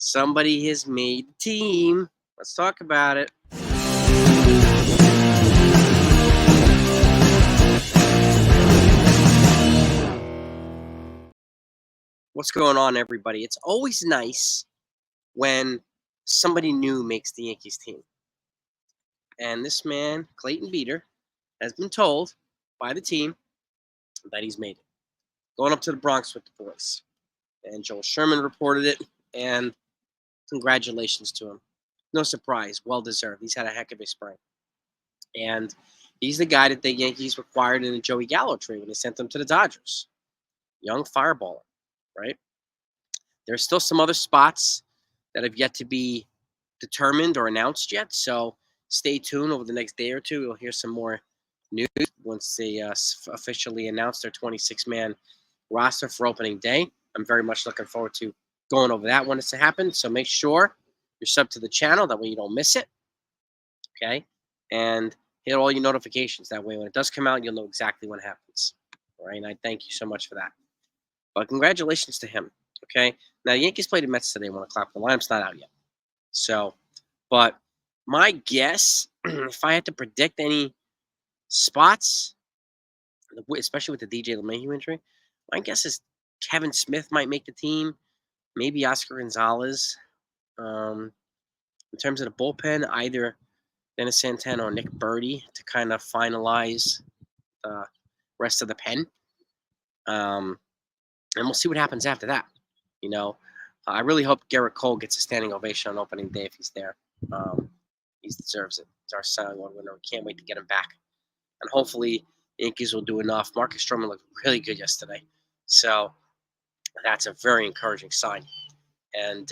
Somebody has made the team. Let's talk about it. What's going on, everybody? It's always nice when somebody new makes the Yankees team. And this man, Clayton Beeter, has been told by the team that he's made it. Going up to the Bronx with the boys. And Joel Sherman reported it, and congratulations to him. No surprise, well-deserved. He's had a heck of a spring. And he's the guy that the Yankees required in a Joey Gallo trade when they sent him to the Dodgers. Young fireballer, right? There's still some other spots that have yet to be determined or announced yet, so stay tuned over the next day or two. You'll hear some more news once they officially announce their 26-man roster for opening day. I'm very much looking forward to going over that when it's to happen, so make sure you're subbed to the channel. That way you don't miss it, okay? And hit all your notifications. That way when it does come out, you'll know exactly what happens, all right? And I thank you so much for that. But congratulations to him, okay? Now, the Yankees played the Mets today, 1 o'clock. The lineup's not out yet. So, but my guess, if I had to predict any spots, especially with the DJ Lemahieu injury, my guess is Kevin Smith might make the team, maybe Oscar Gonzalez. In terms of the bullpen, either Dennis Santana or Nick Birdie to kind of finalize the rest of the pen. And we'll see what happens after that. You know, I really hope Gerrit Cole gets a standing ovation on opening day if he's there. He deserves it. He's our Cy Young winner. We can't wait to get him back. And hopefully the Yankees will do enough. Marcus Stroman looked really good yesterday. So that's a very encouraging sign. And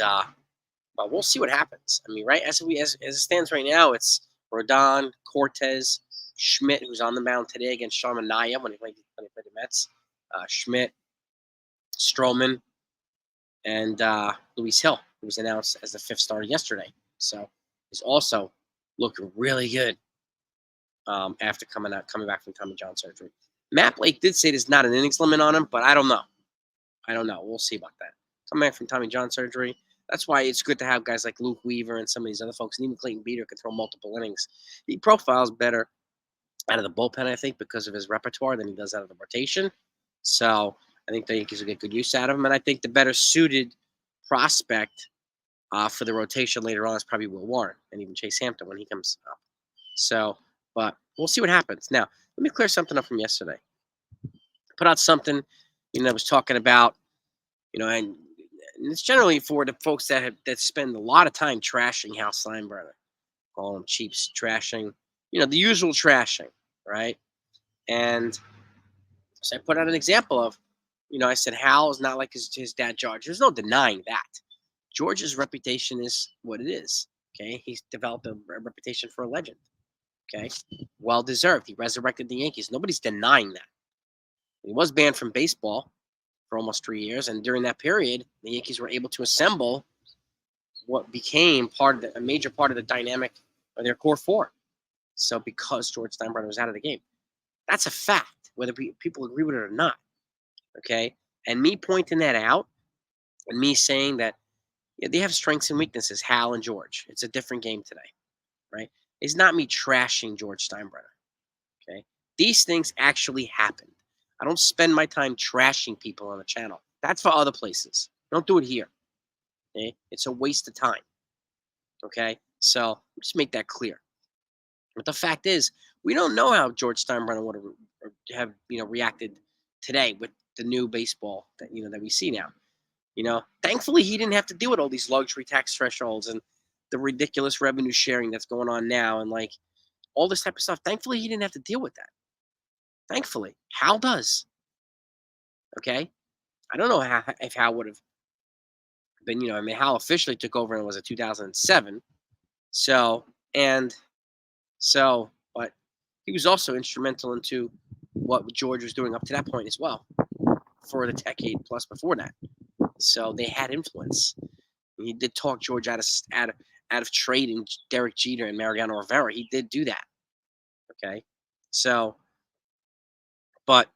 but we'll see what happens. I mean, right, as it stands right now, it's Rodon, Cortez, Schmidt, who's on the mound today against Sharman Naya when he played the Mets. Schmidt, Stroman, and Luis Hill, who was announced as the 5th starter yesterday. So he's also looking really good after coming back from Tommy John surgery. Matt Blake did say there's not an innings limit on him, but I don't know. We'll see about that. Coming back from Tommy John surgery, that's why it's good to have guys like Luke Weaver and some of these other folks, and even Clayton Beeter can throw multiple innings. He profiles better out of the bullpen, I think, because of his repertoire than he does out of the rotation. So I think the Yankees will get good use out of him, and I think the better suited prospect for the rotation later on is probably Will Warren and even Chase Hampton when he comes up. So, but we'll see what happens. Now, let me clear something up from yesterday. I put out something, I was talking about, and it's generally for the folks that spend a lot of time trashing Hal Steinbrenner, call him cheaps, trashing, the usual trashing, right? And so I put out an example of, I said Hal is not like his dad George. There's no denying that. George's reputation is what it is, okay? He's developed a reputation for a legend, okay? Well-deserved. He resurrected the Yankees. Nobody's denying that. He was banned from baseball for almost 3 years, and during that period, the Yankees were able to assemble what became a major part of the dynamic of their core four. So because George Steinbrenner was out of the game. That's a fact, whether people agree with it or not, okay? And me pointing that out and me saying that they have strengths and weaknesses, Hal and George. It's a different game today, right? It's not me trashing George Steinbrenner, okay? These things actually happened. I don't spend my time trashing people on the channel. That's for other places. Don't do it here, okay? It's a waste of time, okay? So just make that clear. But the fact is, we don't know how George Steinbrenner would have reacted today with the new baseball that that we see now. Thankfully he didn't have to deal with all these luxury tax thresholds and the ridiculous revenue sharing that's going on now and like all this type of stuff. Thankfully he didn't have to deal with that. Thankfully, Hal does. Okay, I don't know if Hal would have been. Hal officially took over and it was in 2007. But he was also instrumental into what George was doing up to that point as well for the decade plus before that. So they had influence. He did talk George out of trading Derek Jeter and Mariano Rivera. He did do that. Okay, so, but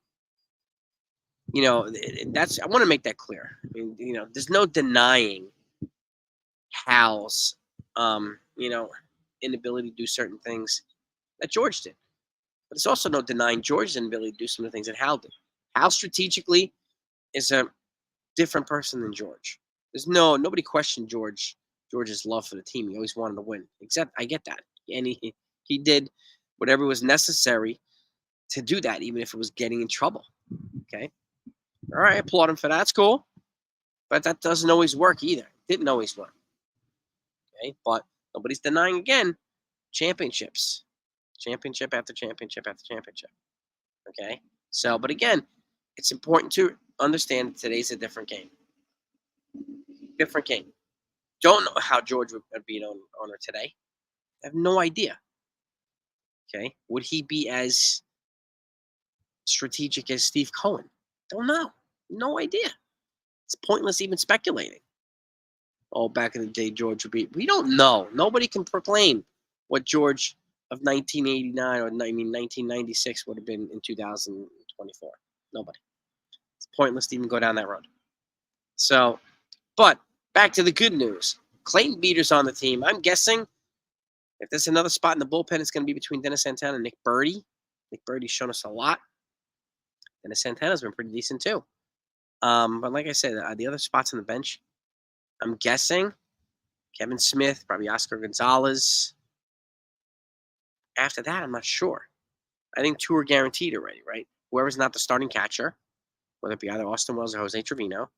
that's I want to make that clear. I mean, there's no denying Hal's, inability to do certain things that George did. But there's also no denying George's inability to do some of the things that Hal did. Hal strategically is a different person than George. Nobody questioned George's love for the team. He always wanted to win. Except I get that. And he did whatever was necessary to do that, even if it was getting in trouble. Okay. All right, I applaud him for that. That's cool. But that doesn't always work either. It didn't always work. Okay. But nobody's denying again championships. Championship after championship after championship. Okay. So, but again, it's important to understand that today's a different game. Different game. Don't know how George would be an owner today. I have no idea. Okay. Would he be as strategic as Steve Cohen? Don't know. No idea. It's pointless even speculating. Oh, back in the day, George would be. We don't know. Nobody can proclaim what George of 1989 or 1996 would have been in 2024. Nobody. It's pointless to even go down that road. So, but back to the good news. Clayton Beeter's on the team. I'm guessing if there's another spot in the bullpen, it's going to be between Dennis Santana and Nick Birdie. Nick Birdie's shown us a lot. Dennis Santana's been pretty decent too. But like I said, the other spots on the bench, I'm guessing Kevin Smith, probably Oscar Gonzalez. After that, I'm not sure. I think two are guaranteed already, right? Whoever's not the starting catcher, whether it be either Austin Wells or Jose Trevino,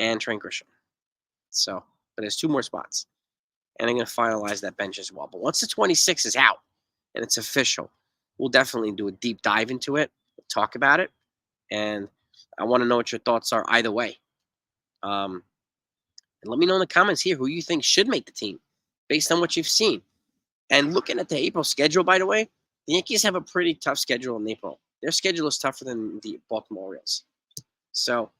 and Trent Grisham. So, but there's two more spots. And I'm going to finalize that bench as well. But once the 26 is out and it's official, we'll definitely do a deep dive into it, talk about it, and I want to know what your thoughts are either way. And let me know in the comments here who you think should make the team based on what you've seen. And looking at the April schedule, by the way, the Yankees have a pretty tough schedule in April. Their schedule is tougher than the Baltimore Orioles. So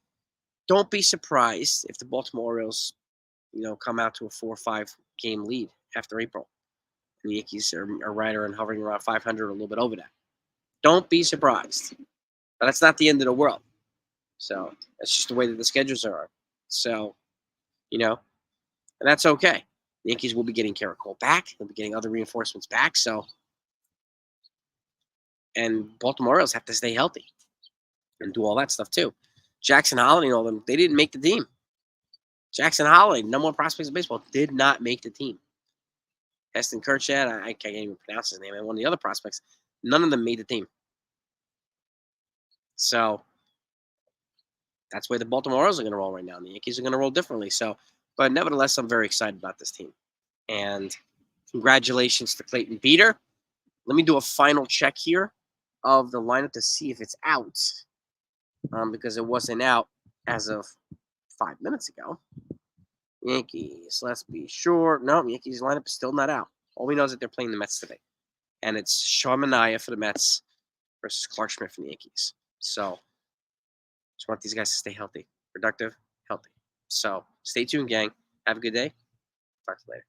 don't be surprised if the Baltimore Orioles, come out to a 4 or 5 game lead after April. And the Yankees are right around hovering around 500 or a little bit over that. Don't be surprised. But that's not the end of the world. So that's just the way that the schedules are. So, and that's okay. The Yankees will be getting Garrett Cole back. They'll be getting other reinforcements back. So, and Baltimore Orioles have to stay healthy and do all that stuff too. Jackson Holiday and all them, they didn't make the team. Jackson Holiday, number one prospects in baseball, did not make the team. Heston Kjerstad, I can't even pronounce his name, and one of the other prospects, none of them made the team. So that's where the Baltimore Orioles are going to roll right now. And the Yankees are going to roll differently. So, but nevertheless, I'm very excited about this team. And congratulations to Clayton Beeter. Let me do a final check here of the lineup to see if it's out. Because it wasn't out as of 5 minutes ago. Yankees, let's be sure. No, Yankees lineup is still not out. All we know is that they're playing the Mets today. And it's Shohei for the Mets versus Clark Schmidt for the Yankees. So just want these guys to stay healthy, productive, healthy. So stay tuned, gang. Have a good day. Talk to you later.